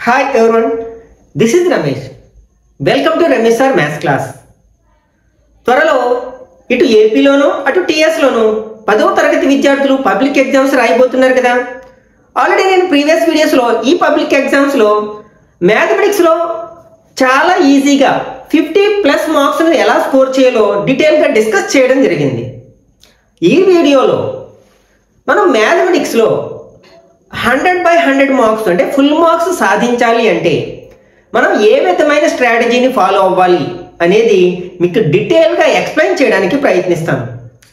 Hi everyone, this is Ramesh. Welcome to Ramesh Sir Maths class. త్వరలో ఇటు ఏపీలోనూ అటు టీఎస్లోనూ 10వ తరగతి విద్యార్థులు పబ్లిక్ ఎగ్జామ్స్ రాయబోతున్నారు కదా. ఆల్రెడీ నేను ప్రీవియస్ వీడియోస్లో ఈ పబ్లిక్ ఎగ్జామ్స్లో మ్యాథమెటిక్స్లో చాలా ఈజీగా 50+ మార్క్స్ను ఎలా స్కోర్ చేయాలో డీటెయిల్గా డిస్కస్ చేయడం జరిగింది. ఈ వీడియోలో మనం మ్యాథమెటిక్స్లో 100/100 మార్క్స్ అంటే ఫుల్ మార్క్స్ సాధించాలి అంటే మనం ఏ విధమైన స్ట్రాటజీని ఫాలో అవ్వాలి అనేది మీకు డీటెయిల్గా ఎక్స్ప్లెయిన్ చేయడానికి ప్రయత్నిస్తాను.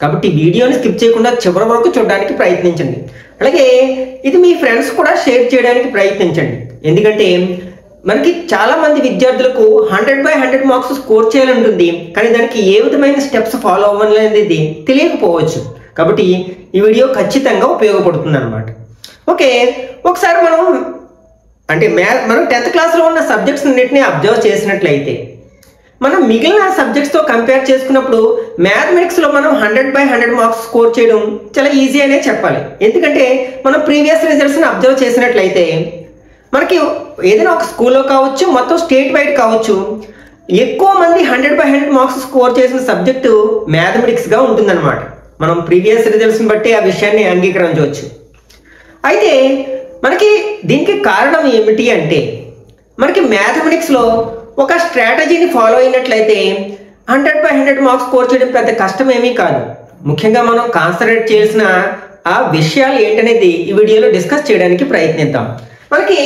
కాబట్టి వీడియోని స్కిప్ చేయకుండా చివరి వరకు చూడడానికి ప్రయత్నించండి. అలాగే ఇది మీ ఫ్రెండ్స్ కూడా షేర్ చేయడానికి ప్రయత్నించండి. ఎందుకంటే మనకి చాలామంది విద్యార్థులకు 100/100 మార్క్స్ స్కోర్ చేయాలంటుంది, కానీ దానికి ఏ విధమైన స్టెప్స్ ఫాలో అవ్వాలనేది తెలియకపోవచ్చు. కాబట్టి ఈ వీడియో ఖచ్చితంగా ఉపయోగపడుతుంది అన్నమాట. ఓకే, ఒకసారి మనం 10th క్లాస్లో ఉన్న సబ్జెక్ట్స్ అన్నింటినీ అబ్జర్వ్ చేసినట్లయితే మనం మిగిలిన సబ్జెక్ట్స్తో కంపేర్ చేసుకున్నప్పుడు మ్యాథమెటిక్స్లో మనం 100/100 మార్క్స్ స్కోర్ చేయడం చాలా ఈజీ అనే చెప్పాలి. ఎందుకంటే మనం ప్రీవియస్ రిజల్ట్స్ని అబ్జర్వ్ చేసినట్లయితే మనకి ఏదైనా ఒక స్కూల్లో కావచ్చు, మొత్తం స్టేట్ వైడ్ కావచ్చు, ఎక్కువ మంది 100/100 మార్క్స్ స్కోర్ చేసిన సబ్జెక్టు మ్యాథమెటిక్స్గా ఉంటుందన్నమాట. మనం ప్రీవియస్ రిజల్ట్స్ని బట్టి ఆ విషయాన్ని అంగీకరించవచ్చు. అయితే మనకి దీనికి కారణం ఏమిటి అంటే మనకి మ్యాథమెటిక్స్లో ఒక స్ట్రాటజీని ఫాలో అయినట్లయితే 100/100 మార్క్స్ స్కోర్ చేయడం పెద్ద కష్టం ఏమీ కాదు. ముఖ్యంగా మనం కాన్సన్ట్రేట్ చేయాల్సిన ఆ విషయాలు ఏంటనేది ఈ వీడియోలో డిస్కస్ చేయడానికి ప్రయత్నిద్దాం. మనకి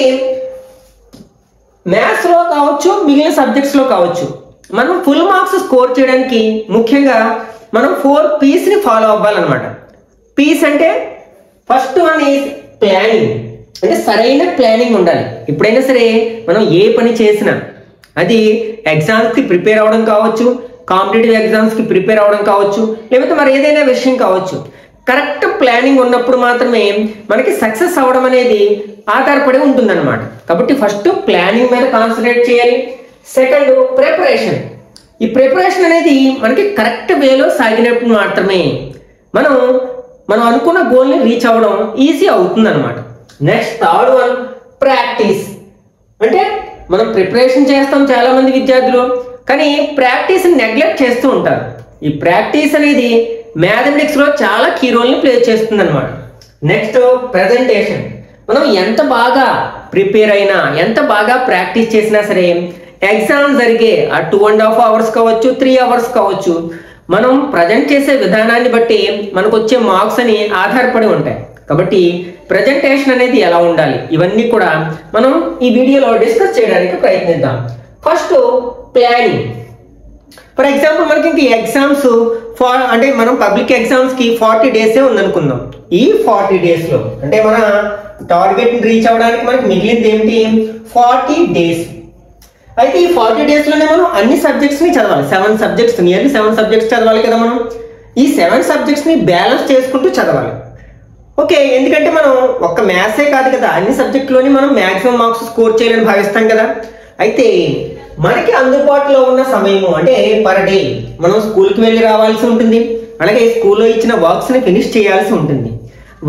మ్యాథ్స్లో కావచ్చు, మిగిలిన సబ్జెక్ట్స్లో కావచ్చు, మనం ఫుల్ మార్క్స్ స్కోర్ చేయడానికి ముఖ్యంగా మనం 4 P'sని ఫాలో అవ్వాలన్నమాట. పీస్ అంటే ఫస్ట్ వన్ ఈజ్ ప్లానింగ్. అంటే సరైన ప్లానింగ్ ఉండాలి. ఎప్పుడైనా సరే మనం ఏ పని చేసినా అది ఎగ్జామ్స్కి ప్రిపేర్ అవ్వడం కావచ్చు, కాంపిటేటివ్ ఎగ్జామ్స్కి ప్రిపేర్ అవ్వడం కావచ్చు, లేకపోతే మరి ఏదైనా విషయం కావచ్చు, కరెక్ట్ ప్లానింగ్ ఉన్నప్పుడు మాత్రమే మనకి సక్సెస్ అవ్వడం అనేది ఆధారపడి ఉంటుందన్నమాట. కాబట్టి ఫస్ట్ ప్లానింగ్ మీద కాన్సన్ట్రేట్ చేయాలి. Second preparation. ఈ ప్రిపరేషన్ అనేది మనకి కరెక్ట్ వేలో సాగినప్పుడు మాత్రమే మనం అనుకున్న గోల్ని రీచ్ అవ్వడం ఈజీ అవుతుంది అనమాట. Next third one practice. అంటే మనం ప్రిపరేషన్ చేస్తాం చాలా మంది విద్యార్థులు, కానీ ప్రాక్టీస్ని నెగ్లెక్ట్ చేస్తూ ఉంటారు. ఈ ప్రాక్టీస్ అనేది మ్యాథమెటిక్స్లో చాలా కీ రోల్ని ప్లే చేస్తుంది అనమాట. Next presentation. మనం ఎంత బాగా ప్రిపేర్ అయినా, ఎంత బాగా ప్రాక్టీస్ చేసినా సరే ఎగ్జామ్ జరిగే ఆ 2.5 hours కావచ్చు, 3 hours కావచ్చు, మనం ప్రజెంట్ చేసే విధానాన్ని బట్టి మనకు వచ్చే మార్క్స్ అని ఆధారపడి ఉంటాయి. కాబట్టి ప్రజెంటేషన్ అనేది ఎలా ఉండాలి, ఇవన్నీ కూడా మనం ఈ వీడియోలో డిస్కస్ చేయడానికి ప్రయత్నిద్దాం. First planning. ఫర్ ఎగ్జాంపుల్ మనకి ఇంక ఎగ్జామ్స్ అంటే మనం పబ్లిక్ ఎగ్జామ్స్కి 40 days ఉందనుకుందాం. ఈ 40 daysలో అంటే మన టార్గెట్ని రీచ్ అవ్వడానికి మనకి మిగిలింది ఏమిటి? 40 days. అయితే ఈ 40 daysలోనే మనం అన్ని సబ్జెక్ట్స్ని చదవాలి. 7 subjects, నియర్లీ 7 subjects చదవాలి కదా. మనం ఈ 7 subjectsని బ్యాలెన్స్ చేసుకుంటూ చదవాలి. ఓకే, ఎందుకంటే మనం ఒక్క మ్యాథ్సే కాదు కదా, అన్ని సబ్జెక్టులోని మనం మ్యాక్సిమం మార్క్స్ స్కోర్ చేయాలని భావిస్తాం కదా. అయితే మనకి అందుబాటులో ఉన్న సమయము అంటే పర్ డే మనం స్కూల్కి వెళ్ళి రావాల్సి ఉంటుంది, అలాగే స్కూల్లో ఇచ్చిన వర్క్స్ని ఫినిష్ చేయాల్సి ఉంటుంది.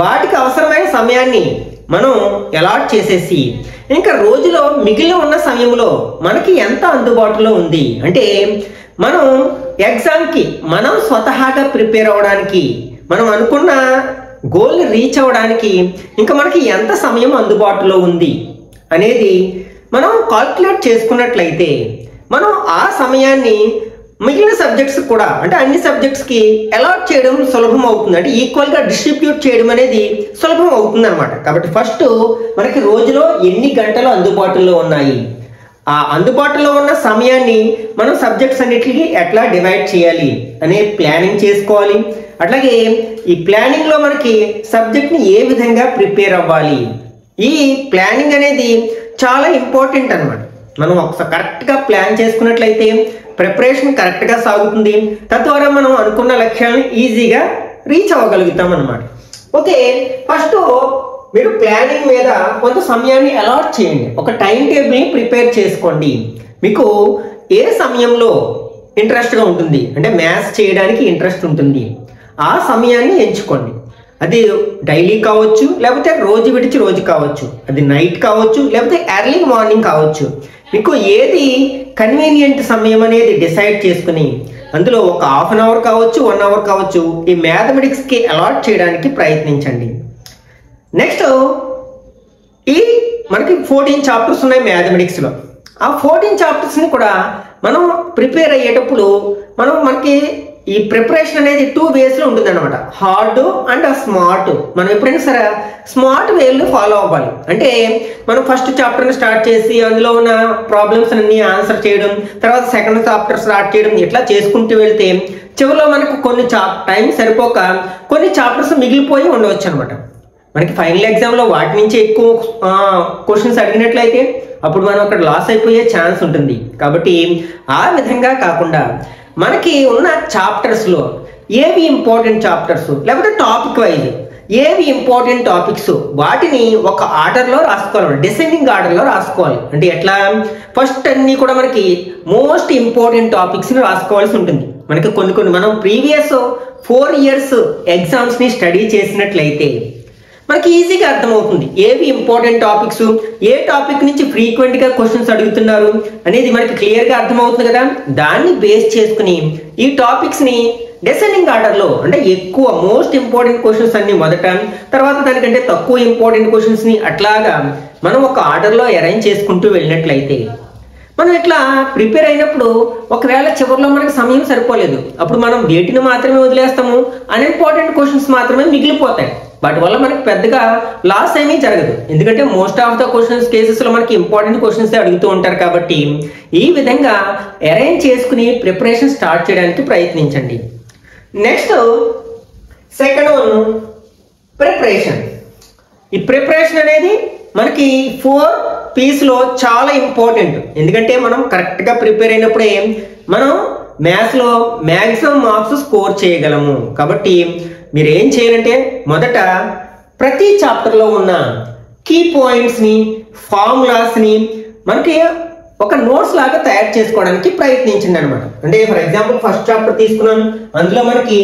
వాటికి అవసరమైన సమయాన్ని మనం అలాట్ చేసేసి ఇంకా రోజులో మిగిలిన ఉన్న సమయంలో మనకి ఎంత అందుబాటులో ఉంది అంటే మనం ఎగ్జామ్కి మనం స్వతహాగా ప్రిపేర్ అవ్వడానికి, మనం అనుకున్న గోల్ని రీచ్ అవ్వడానికి ఇంకా మనకి ఎంత సమయం అందుబాటులో ఉంది అనేది మనం కాల్కులేట్ చేసుకున్నట్లయితే మనం ఆ సమయాన్ని మిగిలిన సబ్జెక్ట్స్ కూడా అంటే అన్ని సబ్జెక్ట్స్కి అలాట్ చేయడం సులభం అవుతుంది. అంటే ఈక్వల్గా డిస్ట్రిబ్యూట్ చేయడం అనేది సులభం అవుతుంది అనమాట. కాబట్టి ఫస్ట్ మనకి రోజులో ఎన్ని గంటలు అందుబాటులో ఉన్నాయి, ఆ అందుబాటులో ఉన్న సమయాన్ని మనం సబ్జెక్ట్స్ అన్నిటికీ ఎట్లా డివైడ్ చేయాలి అనే ప్లానింగ్ చేసుకోవాలి. అట్లాగే ఈ ప్లానింగ్లో మనకి సబ్జెక్ట్ని ఏ విధంగా ప్రిపేర్ అవ్వాలి, ఈ ప్లానింగ్ అనేది చాలా ఇంపార్టెంట్ అనమాట. మనం ఒకసారి కరెక్ట్గా ప్లాన్ చేసుకున్నట్లయితే ప్రిపరేషన్ కరెక్ట్గా సాగుతుంది. తద్వారా మనం అనుకున్న లక్ష్యాలను ఈజీగా రీచ్ అవ్వగలుగుతాం అనమాట. ఓకే, ఫస్ట్ మీరు ప్లానింగ్ మీద కొంత సమయాన్ని అలాట్ చేయండి. ఒక టైం టేబుల్ని ప్రిపేర్ చేసుకోండి. మీకు ఏ సమయంలో ఇంట్రెస్ట్గా ఉంటుంది అంటే మ్యాథ్స్ చేయడానికి ఇంట్రెస్ట్ ఉంటుంది, ఆ సమయాన్ని ఎంచుకోండి. అది డైలీ కావచ్చు, లేకపోతే రోజు విడిచి రోజు కావచ్చు, అది నైట్ కావచ్చు, లేకపోతే ఎర్లీ మార్నింగ్ కావచ్చు. మీకు ఏది కన్వీనియంట్ సమయం అనేది డిసైడ్ చేసుకుని అందులో ఒక హాఫ్ అన్ అవర్ కావచ్చు, 1 అవర్ కావచ్చు, ఈ మ్యాథమెటిక్స్కి అలాట్ చేయడానికి ప్రయత్నించండి. నెక్స్ట్ ఈ మనకి 14 చాప్టర్స్ ఉన్నాయి మ్యాథమెటిక్స్లో. ఆ 14 చాప్టర్స్ని కూడా మనం ప్రిపేర్ అయ్యేటప్పుడు మనకి ఈ ప్రిపరేషన్ అనేది 2 వేస్లో ఉంటుంది అనమాట, హార్డ్ అండ్ స్మార్ట్. మనం ఎప్పుడైనా సరే స్మార్ట్ వేలో ఫాలో అవ్వాలి. అంటే మనం ఫస్ట్ చాప్టర్ని స్టార్ట్ చేసి అందులో ఉన్న ప్రాబ్లమ్స్ అన్ని ఆన్సర్ చేయడం, తర్వాత సెకండ్ చాప్టర్ స్టార్ట్ చేయడం, ఇట్లా చేసుకుంటూ వెళ్తే చివరిలో మనకు కొన్ని టైం సరిపోక కొన్ని చాప్టర్స్ మిగిలిపోయి ఉండవచ్చు అనమాట. మనకి ఫైనల్ ఎగ్జామ్లో వాటి నుంచి ఎక్కువ క్వశ్చన్స్ అడిగినట్లయితే అప్పుడు మనం అక్కడ లాస్ అయిపోయే ఛాన్స్ ఉంటుంది. కాబట్టి ఆ విధంగా కాకుండా మనకి ఉన్న చాప్టర్స్లో ఏవి ఇంపార్టెంట్ చాప్టర్స్, లేకపోతే టాపిక్ వైజ్ ఏవి ఇంపార్టెంట్ టాపిక్స్, వాటిని ఒక ఆర్డర్లో రాసుకోవాలి, డిసెండింగ్ ఆర్డర్లో రాసుకోవాలి. అంటే ఎట్లా, ఫస్ట్ అన్నీ కూడా మనకి మోస్ట్ ఇంపార్టెంట్ టాపిక్స్ని రాసుకోవాల్సి ఉంటుంది. మనకి కొన్ని మనం ప్రీవియస్ 4 years ఎగ్జామ్స్ని స్టడీ చేసినట్లయితే మనకి ఈజీగా అర్థమవుతుంది ఏవి ఇంపార్టెంట్ టాపిక్స్, ఏ టాపిక్ నుంచి ఫ్రీక్వెంట్గా క్వశ్చన్స్ అడుగుతున్నారు అనేది మనకి క్లియర్గా అర్థమవుతుంది కదా. దాన్ని బేస్ చేసుకుని ఈ టాపిక్స్ని డిసెండింగ్ ఆర్డర్లో, అంటే ఎక్కువ మోస్ట్ ఇంపార్టెంట్ క్వశ్చన్స్ అన్ని మొదట, తర్వాత దానికంటే తక్కువ ఇంపార్టెంట్ క్వశ్చన్స్ని అట్లాగా మనం ఒక ఆర్డర్లో అరేంజ్ చేసుకుంటూ వెళ్ళినట్లయితే మనం ఇట్లా ప్రిపేర్ అయినప్పుడు ఒకవేళ చివరిలో మనకి సమయం సరిపోలేదు, అప్పుడు మనం వేటిని మాత్రమే వదిలేస్తాము, అన్ఇంపార్టెంట్ క్వశ్చన్స్ మాత్రమే మిగిలిపోతాయి. వాటి వల్ల మనకి పెద్దగా లాస్ ఏమీ జరగదు. ఎందుకంటే మోస్ట్ ఆఫ్ ద క్వశ్చన్స్ కేసెస్లో మనకి ఇంపార్టెంట్ క్వశ్చన్స్ అడుగుతూ ఉంటారు. కాబట్టి ఈ విధంగా అరేంజ్ చేసుకుని ప్రిపరేషన్ స్టార్ట్ చేయడానికి ప్రయత్నించండి. Next second one preparation. ఈ ప్రిపరేషన్ అనేది మనకి 4 P'sలో చాలా ఇంపార్టెంట్. ఎందుకంటే మనం కరెక్ట్గా ప్రిపేర్ అయినప్పుడే మనం మ్యాథ్స్లో మ్యాక్సిమం మార్క్స్ స్కోర్ చేయగలము. కాబట్టి మీరు ఏం చేయాలంటే మొదట ప్రతి చాప్టర్లో ఉన్న కీ పాయింట్స్ని, ఫార్ములాస్ని మనకి ఒక నోట్స్ లాగా తయారు చేసుకోవడానికి ప్రయత్నించండి అనమాట. అంటే ఫర్ ఎగ్జాంపుల్ ఫస్ట్ చాప్టర్ తీసుకున్నాం, అందులో మనకి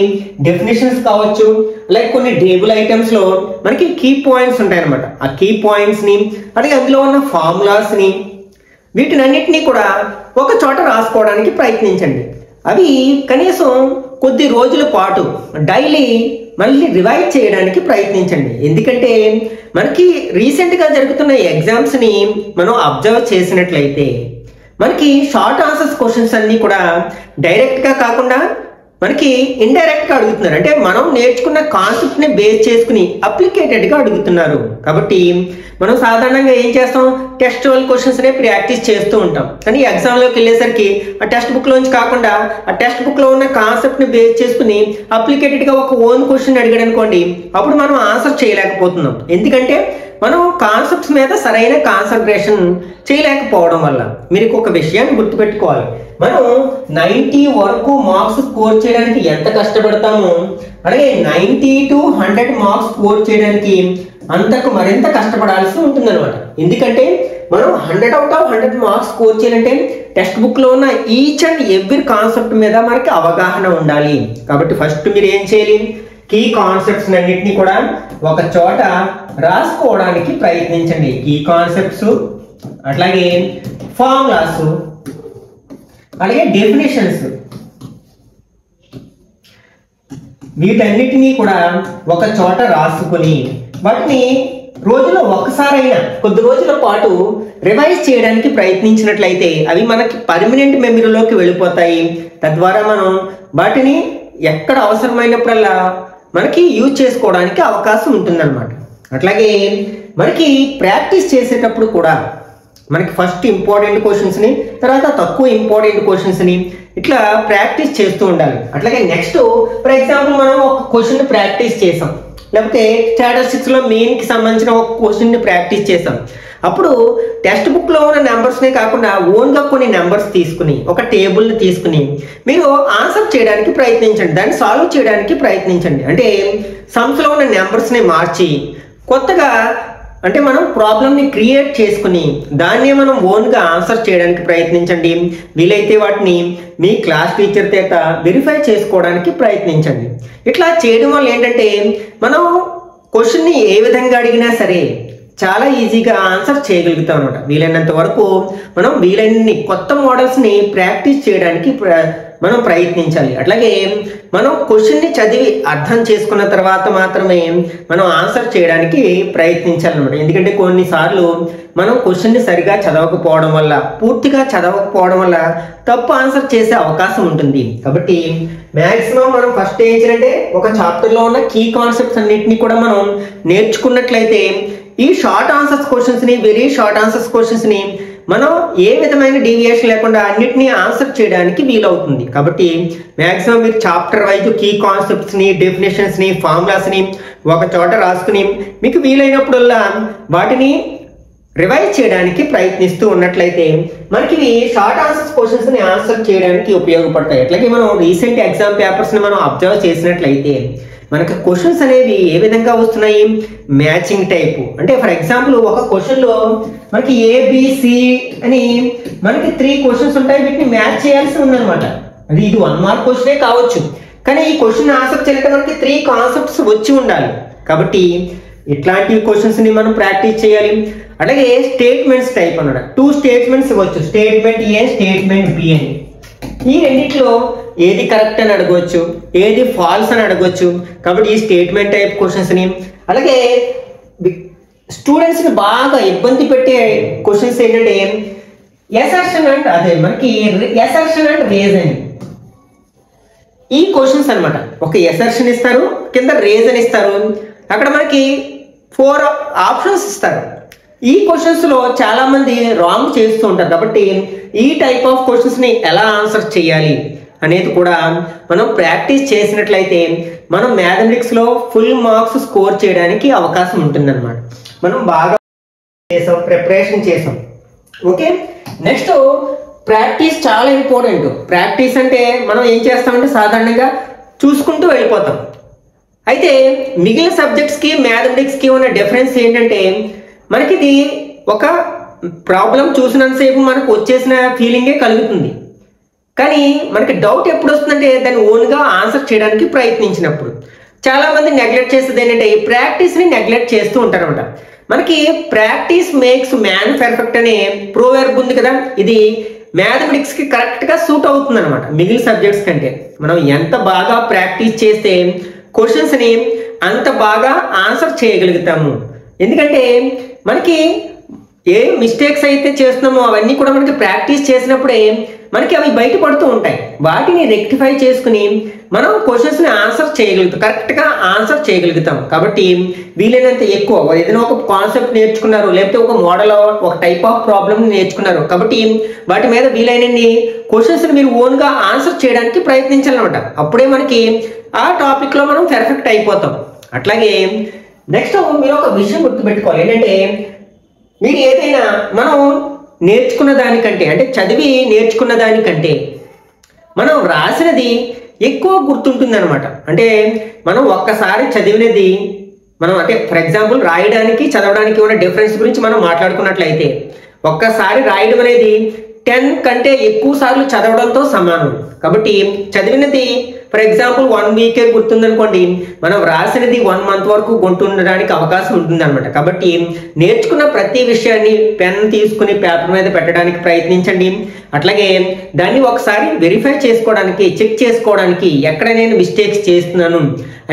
డెఫినేషన్స్ కావచ్చు, లైక్ కొన్ని టేబుల్ ఐటమ్స్లో మనకి కీ పాయింట్స్ ఉంటాయన్నమాట. ఆ కీ పాయింట్స్ని, అలాగే అందులో ఉన్న ఫార్ములాస్ని, వీటినన్నిటినీ కూడా ఒక చోట రాసుకోవడానికి ప్రయత్నించండి. అవి కనీసం కొద్ది రోజుల పాటు డైలీ మళ్ళీ రివైజ్ చేయడానికి ప్రయత్నించండి. ఎందుకంటే మనకి రీసెంట్గా జరుగుతున్న ఎగ్జామ్స్ని మనం అబ్జర్వ్ చేసినట్లయితే మనకి షార్ట్ ఆన్సర్స్ క్వశ్చన్స్ అన్నీ కూడా డైరెక్ట్గా కాకుండా మనకి ఇండైరెక్ట్గా అడుగుతున్నారు. అంటే మనం నేర్చుకున్న కాన్సెప్ట్ని బేస్ చేసుకుని అప్లికేటెడ్గా అడుగుతున్నారు. కాబట్టి మనం సాధారణంగా ఏం చేస్తాం, టెక్స్టువల్ క్వశ్చన్స్నే ప్రాక్టీస్ చేస్తూ ఉంటాం. కానీ ఎగ్జామ్లోకి వెళ్ళేసరికి ఆ టెక్స్ట్ బుక్లోంచి కాకుండా ఆ టెక్స్ట్ బుక్లో ఉన్న కాన్సెప్ట్ని బేస్ చేసుకుని అప్లికేటెడ్గా ఒక ఓన్ క్వశ్చన్ అడిగాడు అనుకోండి, అప్పుడు మనం ఆన్సర్ చేయలేకపోతున్నాం. ఎందుకంటే మనం కాన్సెప్ట్స్ మీద సరైన కాన్సన్ట్రేషన్ చేయలేకపోవడం వల్ల. మీరు ఒక విషయాన్ని గుర్తుపెట్టుకోవాలి, మనం 90 వరకు మార్క్స్ స్కోర్ చేయడానికి ఎంత కష్టపడతామో, అలాగే 90 to 100 మార్క్స్ స్కోర్ చేయడానికి అంతకు మరింత కష్టపడాల్సి ఉంటుంది అనమాట. ఎందుకంటే మనం 100 out of 100 మార్క్స్ స్కోర్ చేయాలంటే టెక్స్ట్ బుక్లో ఉన్న ఈచ్ అండ్ ఎవ్రీ కాన్సెప్ట్ మీద మనకి అవగాహన ఉండాలి. కాబట్టి ఫస్ట్ మీరు ఏం చేయాలి, కీ కాన్సెప్ట్స్ అన్నింటినీ కూడా ఒక చోట రాసుకోవడానికి ప్రయత్నించండి. కీ కాన్సెప్ట్స్, అట్లాగే ఫార్ములాస్, అలాగే డెఫినేషన్స్, వీటన్నిటినీ కూడా ఒక చోట రాసుకుని వాటిని రోజులో ఒక్కసారైనా కొద్ది రోజుల పాటు రివైజ్ చేయడానికి ప్రయత్నించినట్లయితే అవి మనకి పర్మనెంట్ మెమరీలోకి వెళ్ళిపోతాయి. తద్వారా మనం వాటిని ఎక్కడ అవసరమైనప్పుడల్లా మనకి యూజ్ చేసుకోవడానికి అవకాశం ఉంటుందన్నమాట. అట్లాగే మనకి ప్రాక్టీస్ చేసేటప్పుడు కూడా మనకి ఫస్ట్ ఇంపార్టెంట్ క్వశ్చన్స్ని, తర్వాత తక్కువ ఇంపార్టెంట్ క్వశ్చన్స్ని ఇట్లా ప్రాక్టీస్ చేస్తూ ఉండాలి. అట్లాగే నెక్స్ట్ ఫర్ ఎగ్జాంపుల్ మనం ఒక క్వశ్చన్ ప్రాక్టీస్ చేసాం, లేకపోతే స్టాటిస్టిక్స్లో మెయిన్కి సంబంధించిన ఒక క్వశ్చన్ని ప్రాక్టీస్ చేసాం. అప్పుడు టెక్స్ట్ బుక్లో ఉన్న నెంబర్స్నే కాకుండా ఓన్గా కొన్ని నెంబర్స్ తీసుకుని ఒక టేబుల్ని తీసుకుని మీరు ఆన్సర్ చేయడానికి ప్రయత్నించండి, దాన్ని సాల్వ్ చేయడానికి ప్రయత్నించండి. అంటే సమ్స్లో ఉన్న నెంబర్స్ని మార్చి కొత్తగా అంటే మనం ప్రాబ్లమ్ని క్రియేట్ చేసుకుని దాన్ని మనం ఓన్గా ఆన్సర్ చేయడానికి ప్రయత్నించండి. వీలైతే వాటిని మీ క్లాస్ టీచర్ చేత వెరిఫై చేసుకోవడానికి ప్రయత్నించండి. ఇట్లా చేయడం వల్ల ఏంటంటే మనం క్వశ్చన్ని ఏ విధంగా అడిగినా సరే చాలా ఈజీగా ఆన్సర్ చేయగలుగుతాం అనమాట. వీలైనంత వరకు మనం వీలైనన్ని కొత్త మోడల్స్ని ప్రాక్టీస్ చేయడానికి మనం ప్రయత్నించాలి. అట్లాగే మనం క్వశ్చన్ని చదివి అర్థం చేసుకున్న తర్వాత మాత్రమే మనం ఆన్సర్ చేయడానికి ప్రయత్నించాలన్నమాట. ఎందుకంటే కొన్నిసార్లు మనం క్వశ్చన్ని సరిగా చదవకపోవడం వల్ల, పూర్తిగా చదవకపోవడం వల్ల తప్పు ఆన్సర్ చేసే అవకాశం ఉంటుంది. కాబట్టి మ్యాక్సిమం మనం ఫస్ట్ ఏం చేయాలంటే ఒక చాప్టర్లో ఉన్న కీ కాన్సెప్ట్స్ అన్నింటినీ కూడా మనం నేర్చుకున్నట్లయితే ఈ షార్ట్ ఆన్సర్స్ క్వశ్చన్స్ని, వెరీ షార్ట్ ఆన్సర్స్ క్వశ్చన్స్ని మనం ఏ విధమైన డీవియేషన్ లేకుండా అన్నిటినీ ఆన్సర్ చేయడానికి వీలవుతుంది. కాబట్టి మ్యాక్సిమం మీరు చాప్టర్ వైజ్ కీ కాన్సెప్ట్స్ని, డెఫినేషన్స్ని, ఫార్ములాస్ని ఒక చోట రాసుకుని మీకు వీలైనప్పుడల్లా వాటిని రివైజ్ చేయడానికి ప్రయత్నిస్తూ ఉన్నట్లయితే మనకి షార్ట్ ఆన్సర్స్ క్వశ్చన్స్ని ఆన్సర్ చేయడానికి ఉపయోగపడతాయి. అట్లాగే మనం రీసెంట్ ఎగ్జామ్ పేపర్స్ని మనం అబ్జర్వ్ చేసినట్లయితే మనకి క్వశ్చన్స్ అనేవి ఏ విధంగా వస్తున్నాయి, మ్యాచింగ్ టైపు. అంటే ఫర్ ఎగ్జాంపుల్ ఒక క్వశ్చన్లో మనకి ఏబిసి అని మనకి 3 క్వశ్చన్స్ ఉంటాయి. వీటిని మ్యాచ్ చేయాల్సి ఉందన్నమాట. అది ఇది 1 మార్క్ క్వశ్చనే కావచ్చు, కానీ ఈ క్వశ్చన్ ఆన్సర్ చేయాలంటే మనకి 3 కాన్సెప్ట్స్ వచ్చి ఉండాలి. కాబట్టి ఇట్లాంటి క్వశ్చన్స్ని మనం ప్రాక్టీస్ చేయాలి. అలాగే స్టేట్మెంట్స్ టైప్ అన్నమాట. 2 స్టేట్మెంట్స్ ఇవ్వచ్చు, స్టేట్మెంట్ ఏ, స్టేట్మెంట్ బి అని. ఈ రెండిట్లో ఏది కరెక్ట్ అని అడగవచ్చు, ఏది ఫాల్స్ అని అడగవచ్చు. కాబట్టి ఈ స్టేట్మెంట్ టైప్ క్వశ్చన్స్ని, అలాగే స్టూడెంట్స్ని బాగా ఇబ్బంది పెట్టే క్వశ్చన్స్ ఏంటంటే ఎసర్షన్ అండ్ అదే మనకి ఎసర్షన్ అండ్ రీజన్. ఈ క్వశ్చన్స్ అనమాట. ఒక ఎసర్షన్ ఇస్తారు, కింద రీజన్ ఇస్తారు, అక్కడ మనకి 4 ఆప్షన్స్ ఇస్తారు. ఈ క్వశ్చన్స్లో చాలా మంది రాంగ్ చేస్తూ ఉంటారు. కాబట్టి ఈ టైప్ ఆఫ్ క్వశ్చన్స్ని ఎలా ఆన్సర్ చేయాలి అనేది కూడా మనం ప్రాక్టీస్ చేసినట్లయితే మనం మ్యాథమెటిక్స్లో ఫుల్ మార్క్స్ స్కోర్ చేయడానికి అవకాశం ఉంటుందన్నమాట. మనం బాగా చేసాం, ప్రిపరేషన్ చేసాం. ఓకే, నెక్స్ట్ ప్రాక్టీస్ చాలా ఇంపార్టెంట్. ప్రాక్టీస్ అంటే మనం ఏం చేస్తామంటే సాధారణంగా చూసుకుంటూ వెళ్ళిపోతాం. అయితే మిగిలిన సబ్జెక్ట్స్కి మ్యాథమెటిక్స్కి ఉన్న డిఫరెన్స్ ఏంటంటే మనకి ఇది ఒక ప్రాబ్లం చూసినంతసేపు మనకు వచ్చేసిన ఫీలింగే కలుగుతుంది. కానీ మనకి డౌట్ ఎప్పుడు వస్తుందంటే దాన్ని ఓన్గా ఆన్సర్ చేయడానికి ప్రయత్నించినప్పుడు. చాలామంది నెగ్లెక్ట్ చేసేది ఏంటంటే ఈ ప్రాక్టీస్ని నెగ్లెక్ట్ చేస్తూ ఉంటారన్నమాట. మనకి ప్రాక్టీస్ మేక్స్ మ్యాన్ పర్ఫెక్ట్ అనే ప్రోవర్బ్ ఉంది కదా, ఇది మ్యాథమెటిక్స్కి కరెక్ట్గా సూట్ అవుతుంది అనమాట. మిగిలిన సబ్జెక్ట్స్ కంటే మనం ఎంత బాగా ప్రాక్టీస్ చేస్తే క్వశ్చన్స్ని అంత బాగా ఆన్సర్ చేయగలుగుతాము. ఎందుకంటే మనకి ఏ మిస్టేక్స్ అయితే చేస్తున్నామో అవన్నీ కూడా మనకి ప్రాక్టీస్ చేసినప్పుడే మనకి అవి బయటపడుతూ ఉంటాయి. వాటిని రెక్టిఫై చేసుకుని మనం క్వశ్చన్స్ని ఆన్సర్ చేయగలుగుతాం, కరెక్ట్గా ఆన్సర్ చేయగలుగుతాం. కాబట్టి వీలైనంత ఎక్కువ ఏదైనా ఒక కాన్సెప్ట్ నేర్చుకున్నారు, లేకపోతే ఒక మోడల్, ఒక టైప్ ఆఫ్ ప్రాబ్లమ్ నేర్చుకున్నారు. కాబట్టి వాటి మీద వీలైనన్ని క్వశ్చన్స్ని మీరు ఓన్గా ఆన్సర్ చేయడానికి ప్రయత్నించాలన్నమాట. అప్పుడే మనకి ఆ టాపిక్లో మనం పర్ఫెక్ట్ అయిపోతాం. అట్లాగే నెక్స్ట్ మీరు ఒక విషయం గుర్తుపెట్టుకోవాలి. ఏంటంటే మీరు ఏదైనా మనం నేర్చుకున్న దానికంటే, అంటే చదివి నేర్చుకున్న దానికంటే మనం రాసినది ఎక్కువ గుర్తుంటుంది అనమాట. అంటే మనం ఒక్కసారి చదివినది మనం అంటే ఫర్ ఎగ్జాంపుల్ రాయడానికి చదవడానికి ఉన్న డిఫరెన్స్ గురించి మనం మాట్లాడుకున్నట్లయితే ఒక్కసారి రాయడం అనేది 10 కంటే ఎక్కువ సార్లు చదవడంతో సమానం. కాబట్టి చదివినది ఫర్ ఎగ్జాంపుల్ 1 వీకే గుర్తుందనుకోండి, మనం రాసినది 1 మంత్ వరకు గుర్తుండడానికి అవకాశం ఉంటుంది అనమాట. కాబట్టి నేర్చుకున్న ప్రతి విషయాన్ని పెన్ తీసుకుని పేపర్ మీద పెట్టడానికి ప్రయత్నించండి. అట్లాగే దాన్ని ఒకసారి వెరిఫై చేసుకోవడానికి, చెక్ చేసుకోవడానికి ఎక్కడ నేను మిస్టేక్స్ చేస్తున్నాను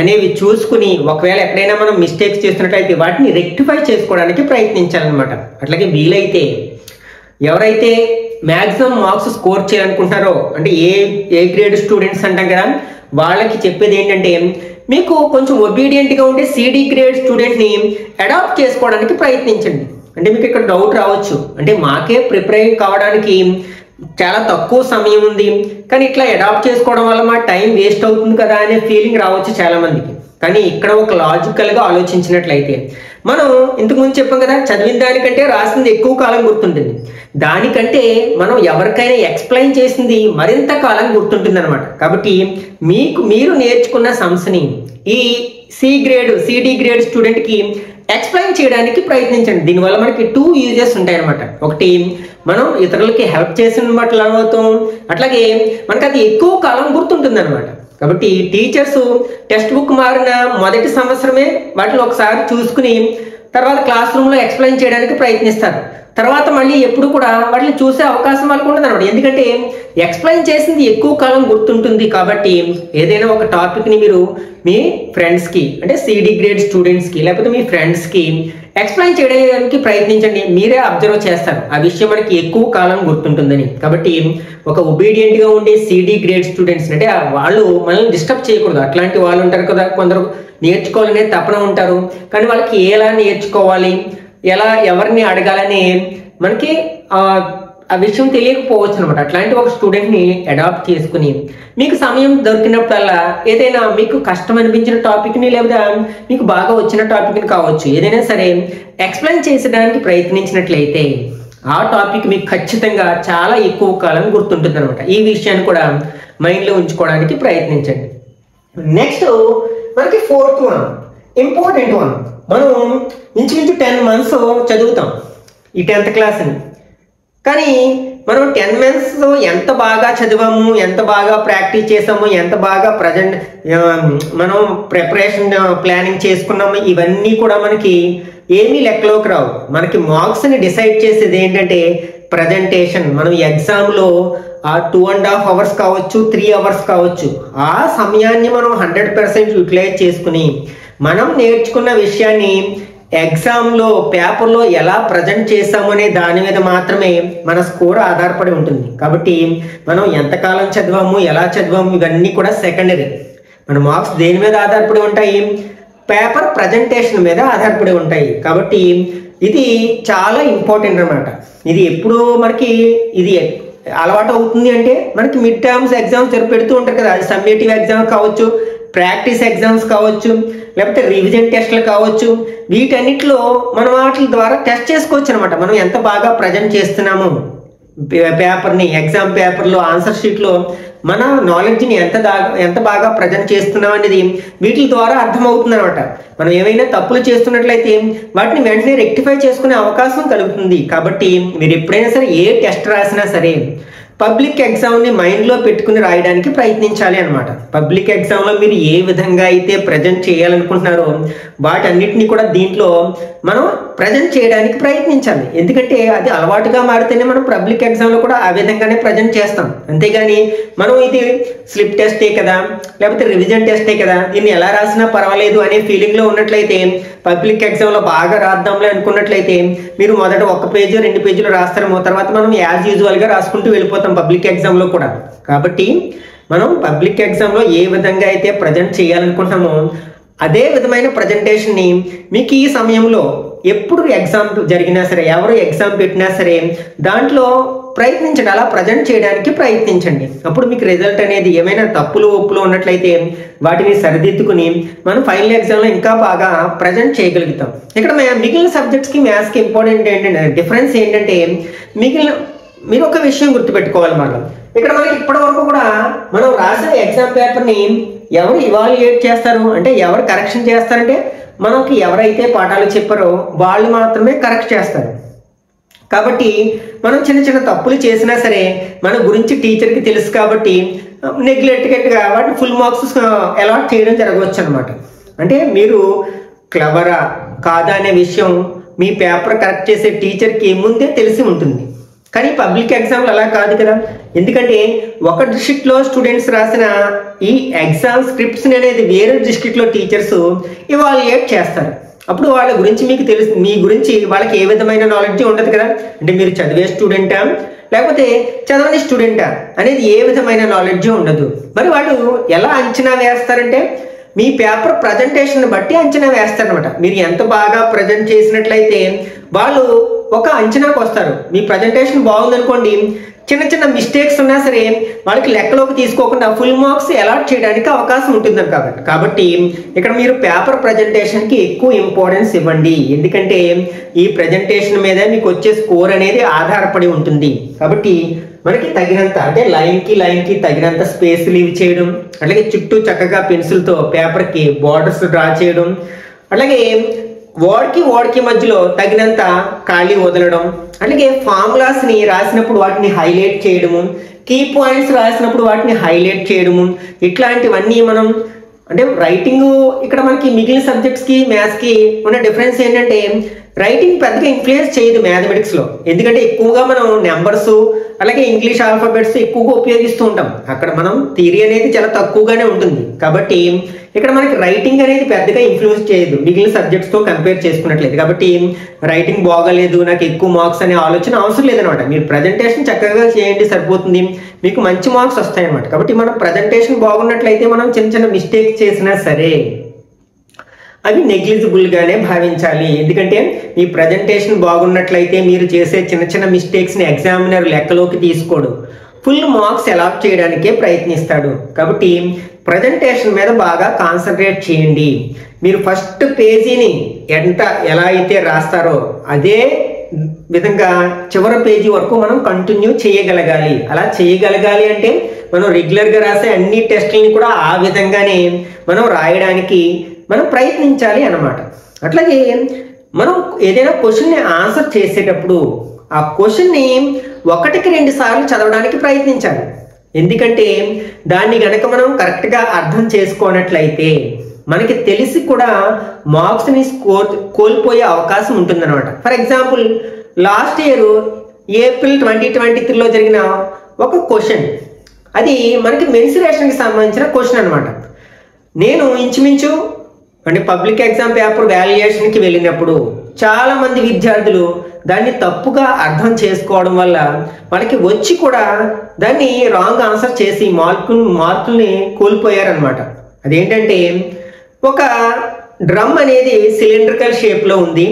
అనేవి చూసుకుని ఒకవేళ ఎక్కడైనా మనం మిస్టేక్స్ చేస్తున్నట్లయితే వాటిని రెక్టిఫై చేసుకోవడానికి ప్రయత్నించాలన్నమాట. అట్లాగే వీలైతే ఎవరైతే మ్యాక్సిమం మార్క్స్ స్కోర్ చేయాలనుకుంటున్నారో, అంటే ఏ గ్రేడ్ స్టూడెంట్స్ అంటాం కదా, వాళ్ళకి చెప్పేది ఏంటంటే మీకు కొంచెం ఒబీడియంట్గా ఉండే సిడి గ్రేడ్ స్టూడెంట్ని అడాప్ట్ చేసుకోవడానికి ప్రయత్నించండి. అంటే మీకు ఇక్కడ డౌట్ రావచ్చు, అంటే మాకే ప్రిపేర్ కావడానికి చాలా తక్కువ సమయం ఉంది, కానీ ఇట్లా అడాప్ట్ చేసుకోవడం వల్ల మా టైం వేస్ట్ అవుతుంది కదా అనే ఫీలింగ్ రావచ్చు చాలామందికి. కానీ ఇక్కడ ఒక లాజికల్గా ఆలోచించినట్లయితే మనం ఇంతకుముందు చెప్పాం కదా, చదివిన దానికంటే రాసింది ఎక్కువ కాలం గుర్తుంటుంది. దానికంటే మనం ఎవరికైనా ఎక్స్ప్లెయిన్ చేసింది మరింత కాలం గుర్తుంటుంది అనమాట. కాబట్టి మీరు నేర్చుకున్న సమ్స్ని ఈ సిడి గ్రేడ్ స్టూడెంట్కి ఎక్స్ప్లెయిన్ చేయడానికి ప్రయత్నించండి. దీనివల్ల మనకి 2 యూజెస్ ఉంటాయి అనమాట. ఒకటి, మనం ఇతరులకి హెల్ప్ చేసిన బట్టి అవుతాం, అట్లాగే మనకి అది ఎక్కువ కాలం గుర్తుంటుంది అనమాట. కాబట్టి టీచర్స్ టెక్స్ట్ బుక్ మారిన మొదటి సంవత్సరమే వాటిని ఒకసారి చూసుకుని తర్వాత క్లాస్ రూమ్లో ఎక్స్ప్లెయిన్ చేయడానికి ప్రయత్నిస్తారు. తర్వాత మళ్ళీ ఎప్పుడు కూడా వాటిని చూసే అవకాశం వాళ్ళకు ఉండదు అనమాట. ఎందుకంటే ఎక్స్ప్లెయిన్ చేసింది ఎక్కువ కాలం గుర్తుంటుంది. కాబట్టి ఏదైనా ఒక టాపిక్ని మీరు మీ ఫ్రెండ్స్కి, అంటే సిడి గ్రేడ్ స్టూడెంట్స్కి లేకపోతే మీ ఫ్రెండ్స్కి ఎక్స్ప్లెయిన్ చేయడానికి ప్రయత్నించండి. మీరే అబ్జర్వ్ చేస్తారు ఆ విషయం మనకి ఎక్కువ కాలం గుర్తుంటుందని. కాబట్టి ఒక ఒబీడియంట్గా ఉండే సిడి గ్రేడ్ స్టూడెంట్స్ అంటే వాళ్ళు మనల్ని డిస్టర్బ్ చేయకూడదు. అట్లాంటి వాళ్ళు ఉంటారు కదా, కొందరు నేర్చుకోవాలనే తపన ఉంటారు, కానీ వాళ్ళకి ఎలా నేర్చుకోవాలి, ఎలా ఎవరిని అడగాలని మనకి ఆ విషయం తెలియకపోవచ్చు అనమాట. అట్లాంటి ఒక స్టూడెంట్ని అడాప్ట్ చేసుకుని మీకు సమయం దొరికినప్పుడల్లా ఏదైనా మీకు కష్టం అనిపించిన టాపిక్ని లేదా మీకు బాగా వచ్చిన టాపిక్ని కావచ్చు, ఏదైనా సరే ఎక్స్ప్లెయిన్ చేసడానికి ప్రయత్నించినట్లయితే ఆ టాపిక్ మీకు ఖచ్చితంగా చాలా ఎక్కువ కాలం గుర్తుంటుంది అనమాట. ఈ విషయాన్ని కూడా మైండ్లో ఉంచుకోవడానికి ప్రయత్నించండి. నెక్స్ట్ మనకి 4th వన్, ఇంపార్టెంట్ వన్. మనం ఇంచుమించు 10 months చదువుతాం ఈ 10th క్లాస్ని. కానీ మనం 10 months ఎంత బాగా చదివాము, ఎంత బాగా ప్రాక్టీస్ చేసాము, ఎంత బాగా మనం ప్రిపరేషన్ ప్లానింగ్ చేసుకున్నాము, ఇవన్నీ కూడా మనకి ఏమీ లెక్కలోకి రావు. మనకి మార్క్స్ని డిసైడ్ చేసేది ఏంటంటే ప్రజెంటేషన్. మనం ఎగ్జామ్లో ఆ 2.5 hours కావచ్చు, 3 hours కావచ్చు, ఆ సమయాన్ని మనం 100% యూటిలైజ్ చేసుకుని మనం నేర్చుకున్న విషయాన్ని ఎగ్జామ్లో పేపర్లో ఎలా ప్రజెంట్ చేసాము అనే దాని మీద మాత్రమే మన స్కోర్ ఆధారపడి ఉంటుంది. కాబట్టి మనం ఎంతకాలం చదివాము, ఎలా చదివాము, ఇవన్నీ కూడా సెకండరీ. మన మార్క్స్ దేని మీద ఆధారపడి ఉంటాయి? పేపర్ ప్రజెంటేషన్ మీద ఆధారపడి ఉంటాయి. కాబట్టి ఇది చాలా ఇంపార్టెంట్ అన్నమాట. ఇది ఎప్పుడు మనకి ఇది అలవాటు అవుతుంది అంటే మనకి మిడ్ టర్మ్స్ ఎగ్జామ్స్ పెడుతూ ఉంటారు కదా, అది సమ్మేటివ్ ఎగ్జామ్ కావచ్చు, ప్రాక్టీస్ ఎగ్జామ్స్ కావచ్చు, లేకపోతే రివిజన్ టెస్ట్లు కావచ్చు, వీటన్నిటిలో మనం వాటి ద్వారా టెస్ట్ చేసుకోవచ్చు అనమాట. మనం ఎంత బాగా ప్రజెంట్ చేస్తున్నాము పేపర్ని, ఎగ్జామ్ పేపర్లో ఆన్సర్ షీట్లో మన నాలెడ్జ్ని ఎంత బాగా ప్రజెంట్ చేస్తున్నాం అనేది వీటి ద్వారా అర్థమవుతుంది అనమాట. మనం ఏమైనా తప్పులు చేస్తున్నట్లయితే వాటిని వెంటనే రెక్టిఫై చేసుకునే అవకాశం కలుగుతుంది. కాబట్టి మీరు ఎప్పుడైనా సరే ఏ టెస్ట్ రాసినా సరే పబ్లిక్ ఎగ్జామ్ని మైండ్లో పెట్టుకుని రాయడానికి ప్రయత్నించాలి అనమాట. పబ్లిక్ ఎగ్జామ్లో మీరు ఏ విధంగా అయితే ప్రజెంట్ చేయాలనుకుంటున్నారో వాటన్నిటిని కూడా దీంట్లో మనం ప్రజెంట్ చేయడానికి ప్రయత్నించాలి. ఎందుకంటే అది అలవాటుగా మారితేనే మనం పబ్లిక్ ఎగ్జామ్లో కూడా ఆ విధంగానే ప్రజెంట్ చేస్తాం. అంతేగాని మనం ఇది స్లిప్ టెస్టే కదా, లేకపోతే రివిజన్ టెస్టే కదా, దీన్ని ఎలా రాసినా పర్వాలేదు అనే ఫీలింగ్లో ఉన్నట్లయితే, పబ్లిక్ ఎగ్జామ్లో బాగా రాద్దాంలే అనుకున్నట్లయితే మీరు మొదట 1 పేజీ 2 పేజీలు రాస్తారేమో, తర్వాత మనం యాజ్ యూజువల్గా రాసుకుంటూ వెళ్ళిపోతాం పబ్లిక్ ఎగ్జామ్లో కూడా. కాబట్టి మనం పబ్లిక్ ఎగ్జామ్లో ఏ విధంగా అయితే ప్రజెంట్ చేయాలనుకుంటున్నామో అదే విధమైన ప్రజెంటేషన్ని మీకు ఈ సమయంలో ఎప్పుడు ఎగ్జామ్ జరిగినా సరే, ఎవరు ఎగ్జామ్ పెట్టినా సరే దాంట్లో ప్రయత్నించండి, అలా ప్రజెంట్ చేయడానికి ప్రయత్నించండి. అప్పుడు మీకు రిజల్ట్ అనేది ఏమైనా తప్పులు ఒప్పులు ఉన్నట్లయితే వాటిని సరిదిద్దుకుని మనం ఫైనల్ ఎగ్జామ్లో ఇంకా బాగా ప్రజెంట్ చేయగలుగుతాం. ఇక్కడ మిగిలిన సబ్జెక్ట్స్కి మ్యాథ్స్కి ఇంపార్టెంట్ ఏంటంటే డిఫరెన్స్ ఏంటంటే, మీరు ఒక విషయం గుర్తుపెట్టుకోవాలి. ఇక్కడ మనకి ఇప్పటి వరకు కూడా మనం రాసిన ఎగ్జామ్ పేపర్ని ఎవరు ఇవాల్యుయేట్ చేస్తారు అంటే, ఎవరు కరెక్షన్ చేస్తారంటే మనకి ఎవరైతే పాఠాలు చెప్పారో వాళ్ళు మాత్రమే కరెక్ట్ చేస్తారు. కాబట్టి మనం చిన్న చిన్న తప్పులు చేసినా సరే మన గురించి టీచర్కి తెలుసు కాబట్టి నెగ్లెక్ట్గా వాటిని ఫుల్ మార్క్స్ అలాట్ చేయడం జరగవచ్చు అనమాట. అంటే మీరు క్లవరా కాదా అనే విషయం మీ పేపర్ కరెక్ట్ చేసే టీచర్కి ముందే తెలిసి ఉంటుంది. కానీ పబ్లిక్ ఎగ్జామ్లు అలా కాదు కదా. ఎందుకంటే ఒక డిస్ట్రిక్ట్లో స్టూడెంట్స్ రాసిన ఈ ఎగ్జామ్ స్క్రిప్ట్స్ని అనేది వేరే డిస్ట్రిక్ట్లో టీచర్స్ ఇవాల్యుయేట్ చేస్తారు. అప్పుడు వాళ్ళ గురించి మీకు తెలుసు, మీ గురించి వాళ్ళకి ఏ విధమైన నాలెడ్జ్ ఉండదు కదా. అంటే మీరు చదివే స్టూడెంటా లేకపోతే చదవని స్టూడెంటా అనేది ఏ విధమైన నాలెడ్జ్ ఉండదు. మరి వాళ్ళు ఎలా అంచనా వేస్తారంటే మీ పేపర్ ప్రజెంటేషన్ బట్టి అంచనా వేస్తారనమాట. మీరు ఎంత బాగా ప్రజెంట్ చేసినట్లయితే వాళ్ళు ఒక అంచనాకు వస్తారు. మీ ప్రజెంటేషన్ బాగుందనుకోండి, చిన్న చిన్న మిస్టేక్స్ ఉన్నా సరే వాళ్ళకి లెక్కలోకి తీసుకోకుండా ఫుల్ మార్క్స్ అలాట్ చేయడానికి అవకాశం ఉంటుంది కాబట్టి ఇక్కడ మీరు పేపర్ ప్రజెంటేషన్కి ఎక్కువ ఇంపార్టెన్స్ ఇవ్వండి. ఎందుకంటే ఈ ప్రజెంటేషన్ మీద మీకు వచ్చే స్కోర్ అనేది ఆధారపడి ఉంటుంది. కాబట్టి మనకి తగినంత అంటే లైన్కి తగినంత స్పేస్ లీవ్ చేయడం, అట్లాగే చుట్టూ చక్కగా పెన్సిల్తో పేపర్కి బార్డర్స్ డ్రా చేయడం, అట్లాగే వాడికి మధ్యలో తగినంత ఖాళీ వదలడం, అలాగే ఫార్ములాస్ని రాసినప్పుడు వాటిని హైలైట్ చేయడము, కీ పాయింట్స్ రాసినప్పుడు వాటిని హైలైట్ చేయడము, ఇట్లాంటివన్నీ మనం అంటే రైటింగ్ ఇక్కడ మనకి మిగిలిన సబ్జెక్ట్స్కి మ్యాథ్స్కి ఉన్న డిఫరెన్స్ ఏంటంటే రైటింగ్ పెద్దగా ఇన్ఫ్లుయెన్స్ చేయదు మ్యాథమెటిక్స్లో. ఎందుకంటే ఎక్కువగా మనం నెంబర్స్ అలాగే ఇంగ్లీష్ ఆల్ఫాబెట్స్ ఎక్కువగా ఉపయోగిస్తూ ఉంటాం. అక్కడ మనం థియరీ అనేది చాలా తక్కువగానే ఉంటుంది. కాబట్టి ఇక్కడ మనకి రైటింగ్ అనేది పెద్దగా ఇన్ఫ్లుయెన్స్ చేయదు మిగిలిన సబ్జెక్ట్స్తో కంపేర్ చేసుకున్నట్లయితే. కాబట్టి రైటింగ్ బాగాలేదు, నాకు ఎక్కువ మార్క్స్ అనే ఆలోచన అవసరం లేదనమాట. మీరు ప్రజెంటేషన్ చక్కగా చేయండి సరిపోతుంది, మీకు మంచి మార్క్స్ వస్తాయన్నమాట. కాబట్టి మనం ప్రజెంటేషన్ బాగున్నట్లయితే మనం చిన్న చిన్న మిస్టేక్స్ చేసినా సరే అవి నెగ్లిజిబుల్గానే భావించాలి. ఎందుకంటే మీ ప్రజెంటేషన్ బాగున్నట్లయితే మీరు చేసే చిన్న చిన్న మిస్టేక్స్ని ఎగ్జామినర్ లెక్కలోకి తీసుకోడు, ఫుల్ మార్క్స్ అలాట్ చేయడానికే ప్రయత్నిస్తాడు. కాబట్టి ప్రజెంటేషన్ మీద బాగా కాన్సన్ట్రేట్ చేయండి. మీరు ఫస్ట్ పేజీని ఎలా అయితే రాస్తారో అదే విధంగా చివరి పేజీ వరకు మనం కంటిన్యూ చేయగలగాలి. అలా చేయగలగాలి అంటే మనం రెగ్యులర్గా రాసే అన్ని టెస్టులని కూడా ఆ విధంగానే మనం రాయడానికి మనం ప్రయత్నించాలి అన్నమాట. అట్లాగే మనం ఏదైనా క్వశ్చన్ని ఆన్సర్ చేసేటప్పుడు ఆ క్వశ్చన్ని 1-2 సార్లు చదవడానికి ప్రయత్నించాలి. ఎందుకంటే దాన్ని గనక మనం కరెక్ట్గా అర్థం చేసుకోనట్లయితే మనకి తెలిసి కూడా మార్క్స్ని కోల్పోయే అవకాశం ఉంటుందన్నమాట. For example last year April 2023లో జరిగిన ఒక క్వశ్చన్, అది మనకి మెన్సురేషన్కి సంబంధించిన క్వశ్చన్ అనమాట. నేను ఇంచుమించు అంటే పబ్లిక్ ఎగ్జామ్ పేపర్ వాల్యుయేషన్కి వెళ్ళినప్పుడు చాలామంది విద్యార్థులు దాన్ని తప్పుగా అర్థం చేసుకోవడం వల్ల వాళ్ళకి వచ్చి కూడా దాన్ని రాంగ్ ఆన్సర్ చేసి మార్కుల్ని కోల్పోయారనమాట. అదేంటంటే ఒక డ్రమ్ అనేది సిలిండ్రికల్ షేప్లో ఉంది,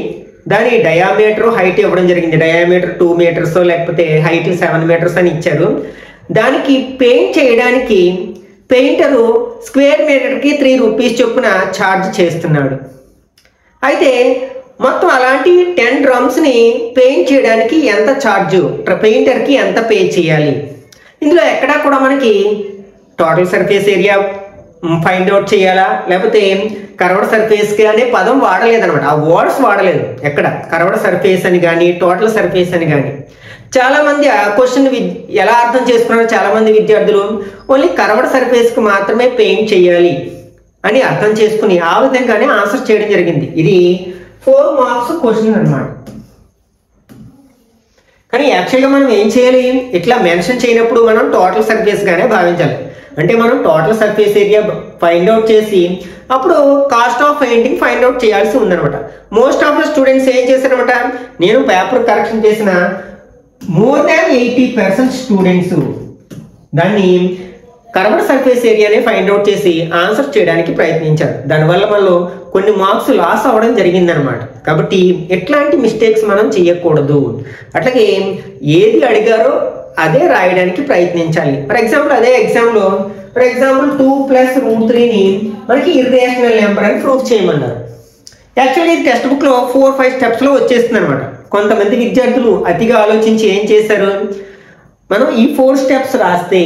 దాని డయామీటర్ హైట్ ఇవ్వడం జరిగింది. డయామీటర్ 2 మీటర్స్ లేకపోతే హైట్ 7 మీటర్స్ అని ఇచ్చారు. దానికి పెయింట్ చేయడానికి పెయింటరు స్క్వేర్ మీటర్కి 3 రూపీస్ చొప్పున ఛార్జ్ చేస్తున్నాడు. అయితే మొత్తం అలాంటి 10 డ్రమ్స్ని పెయింట్ చేయడానికి ఎంత ఛార్జ్, పెయింటర్కి ఎంత పే చేయాలి? ఇందులో ఎక్కడా కూడా మనకి total surface area find out చేయాలా లేకపోతే కర్వ్డ్ సర్ఫేస్కి అనే పదం వాడలేదనమాట. ఆ వర్డ్స్ వాడలేదు ఎక్కడ, కర్వ్డ్ సర్ఫేస్ అని కానీ టోటల్ సర్ఫేస్ అని కానీ. చాలామంది ఆ క్వశ్చన్ ఎలా అర్థం చేసుకున్నారు, చాలామంది విద్యార్థులు ఓన్లీ కర్వ్డ్ సర్ఫేస్కి మాత్రమే పెయింట్ చేయాలి అని అర్థం చేసుకుని ఆ విధంగానే ఆన్సర్ చేయడం జరిగింది. ఇది 4 మార్క్స్ క్వశ్చన్ అనమాట. కానీ యాక్చువల్గా మనం ఏం చేయాలి, ఇట్లా మెన్షన్ చేయనప్పుడు మనం టోటల్ సర్ఫేస్గానే భావించాలి. అంటే మనం total surface area find out చేసి అప్పుడు cost of painting find out చేయాల్సి ఉందనమాట. మోస్ట్ ఆఫ్ ద స్టూడెంట్స్ ఏం చేశారనమాట, నేను పేపర్ కరెక్షన్ చేసిన more than 80% స్టూడెంట్స్ దాన్ని కర్వ్డ్ సర్ఫేస్ ఏరియానే ఫైండ్ అవుట్ చేసి ఆన్సర్ చేయడానికి ప్రయత్నించారు. దానివల్ల మనలో కొన్ని మార్క్స్ లాస్ అవ్వడం జరిగిందనమాట. కాబట్టి ఎట్లాంటి మిస్టేక్స్ మనం చేయకూడదు. అట్లాగే ఏది అడిగారో అదే రాయడానికి ప్రయత్నించాలి. ఫర్ ఎగ్జాంపుల్ అదే ఎగ్జామ్లో 2 + √3ని మనకి ఇర్రేషనల్ నెంబర్ అని ప్రూఫ్ చేయమన్నారు. యాక్చువల్లీ ఇది టెక్స్ట్ బుక్లో 4-5 స్టెప్స్లో వచ్చేస్తుంది అనమాట. కొంతమంది విద్యార్థులు అతిగా ఆలోచించి ఏం చేశారు, మనం ఈ 4 స్టెప్స్ రాస్తే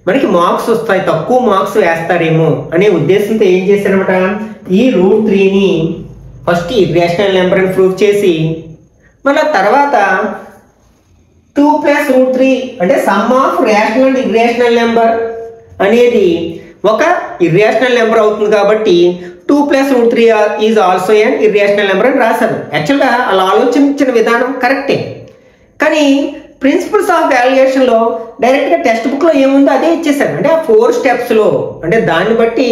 మనకి మార్క్స్ వస్తాయి, తక్కువ మార్క్స్ వేస్తారేమో అనే ఉద్దేశంతో ఏం చేశారనమాట, ఈ √3ని ఫస్ట్ ఇర్రేషనల్ నెంబర్ అని ప్రూఫ్ చేసి మళ్ళీ తర్వాత 2 + √3 అంటే some of rational and irrational number అనేది ఒక ఇర్రేషనల్ నెంబర్ అవుతుంది. కాబట్టి 2 + √3 is also an irrational number అని రాశారు. యాక్చువల్గా అలా ఆలోచించిన విధానం కరెక్టే, కానీ ప్రిన్సిపల్స్ ఆఫ్ వాల్యుయేషన్లో డైరెక్ట్గా టెక్స్ట్ బుక్లో ఏముందో అదే ఇచ్చేసారు. అంటే ఆ 4 స్టెప్స్లో అంటే దాన్ని బట్టి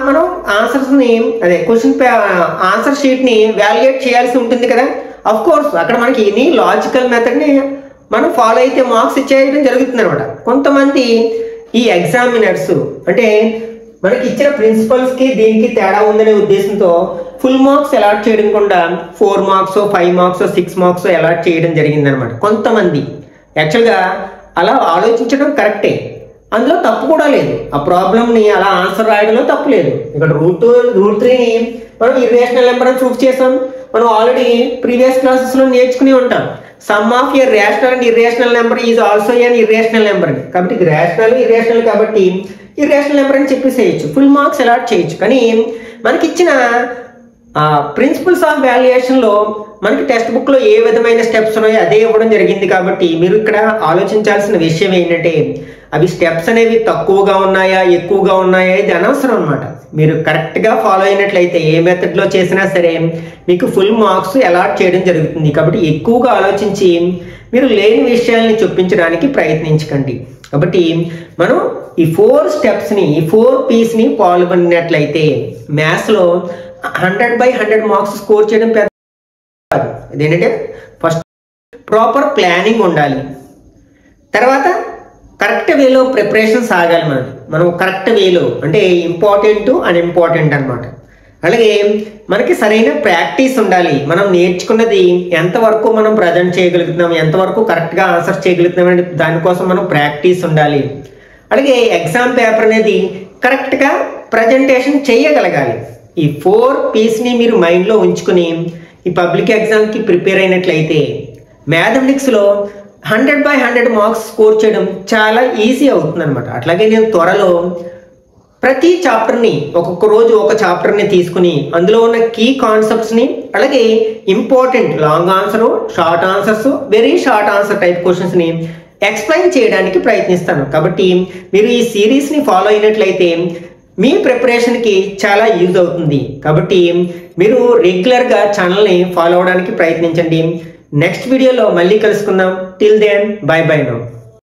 మనం ఆన్సర్స్ని అదే క్వశ్చన్ ఆన్సర్ షీట్ని వాల్యుయేట్ చేయాల్సి ఉంటుంది కదా. అఫ్ కోర్స్ అక్కడ మనకి ఎనీ లాజికల్ మెథడ్ని మనం ఫాలో అయితే మార్క్స్ ఇచ్చేయడం జరుగుతుంది అనమాట. కొంతమంది ఈ ఎగ్జామినర్స్ అంటే మనకి ఇచ్చిన ప్రిన్సిపల్స్కి దీనికి తేడా ఉందనే ఉద్దేశంతో ఫుల్ మార్క్స్ అలాట్ చేయడం కూడా 4 మార్క్స్ 5 మార్క్స్ 6 మార్క్స్ అలాట్ చేయడం జరిగిందనమాట. కొంతమంది యాక్చువల్గా అలా ఆలోచించడం కరెక్టే, అందులో తప్పు కూడా లేదు. ఆ ప్రాబ్లమ్ని అలా ఆన్సర్ రాయడంలో తప్పు లేదు. ఇక్కడ √3ని మనం ఇర్రేషనల్ నెంబర్ అని ప్రూఫ్ చేసాం. మనం ఆల్రెడీ ప్రీవియస్ క్లాసెస్లో నేర్చుకుని ఉంటాం. Some of a rational and irrational number is also an irrational number అని. కాబట్టి ఇది రేషనల్ ఇర్రేషనల్ కాబట్టి ఇర్రేషనల్ నెంబర్ అని చెప్పేసేయచ్చు, ఫుల్ మార్క్స్ అలాట్ చేయొచ్చు. కానీ మనకి ఇచ్చిన ప్రిన్సిపల్స్ ఆఫ్ వాల్యుయేషన్లో మనకి టెక్స్ట్ బుక్లో ఏ విధమైన స్టెప్స్ ఉన్నాయో అదే ఇవ్వడం జరిగింది. కాబట్టి మీరు ఇక్కడ ఆలోచించాల్సిన విషయం ఏంటంటే అవి స్టెప్స్ అనేవి తక్కువగా ఉన్నాయా ఎక్కువగా ఉన్నాయా ఇది అనవసరం అనమాట. మీరు కరెక్ట్గా ఫాలో అయినట్లయితే ఏ మెథడ్లో చేసినా సరే మీకు ఫుల్ మార్క్స్ అలాట్ చేయడం జరుగుతుంది. కాబట్టి ఎక్కువగా ఆలోచించి మీరు లేని విషయాల్ని చూపించడానికి ప్రయత్నించకండి. కాబట్టి మనం ఈ 4 స్టెప్స్ని ఈ 4 Psని పాల్గొన్నట్లయితే మ్యాథ్స్లో 100/100 మార్క్స్ స్కోర్ చేయడం పెద్ద. అదేంటంటే ఫస్ట్ ప్రాపర్ ప్లానింగ్ ఉండాలి, తర్వాత కరెక్ట్ వేలో ప్రిపరేషన్ సాగాలి. మనం కరెక్ట్ వేలో అంటే ఇంపార్టెంట్ అన్ఇంపార్టెంట్ అనమాట. అలాగే మనకి సరైన ప్రాక్టీస్ ఉండాలి. మనం నేర్చుకున్నది ఎంతవరకు మనం ప్రజెంట్ చేయగలుగుతున్నాం, ఎంతవరకు కరెక్ట్గా ఆన్సర్ చేయగలుగుతున్నాం అంటే దానికోసం మనం ప్రాక్టీస్ ఉండాలి. అలాగే ఎగ్జామ్ పేపర్ అనేది కరెక్ట్గా ప్రజెంటేషన్ చేయగలగాలి. ఈ 4 Psని మీరు మైండ్లో ఉంచుకుని ఈ పబ్లిక్ ఎగ్జామ్కి ప్రిపేర్ అయినట్లయితే మ్యాథమెటిక్స్లో 100/100 మార్క్స్ స్కోర్ చేయడం చాలా ఈజీ అవుతుంది అనమాట. అట్లాగే నేను త్వరలో ప్రతి చాప్టర్ని ఒక్కొక్క రోజు ఒక చాప్టర్ని తీసుకుని అందులో ఉన్న కీ కాన్సెప్ట్స్ని అలాగే important long answer, short answers, very short answer type క్వశ్చన్స్ని ఎక్స్ప్లెయిన్ చేయడానికి ప్రయత్నిస్తాను. కాబట్టి మీరు ఈ సిరీస్ని ఫాలో అయినట్లయితే మీ ప్రిపరేషన్కి చాలా యూజ్ అవుతుంది. కాబట్టి మీరు రెగ్యులర్గా ఛానల్ని ఫాలో అవడానికి ప్రయత్నించండి. నెక్స్ట్ వీడియోలో మళ్ళీ కలుసుకుందాం. Till then bye bye now.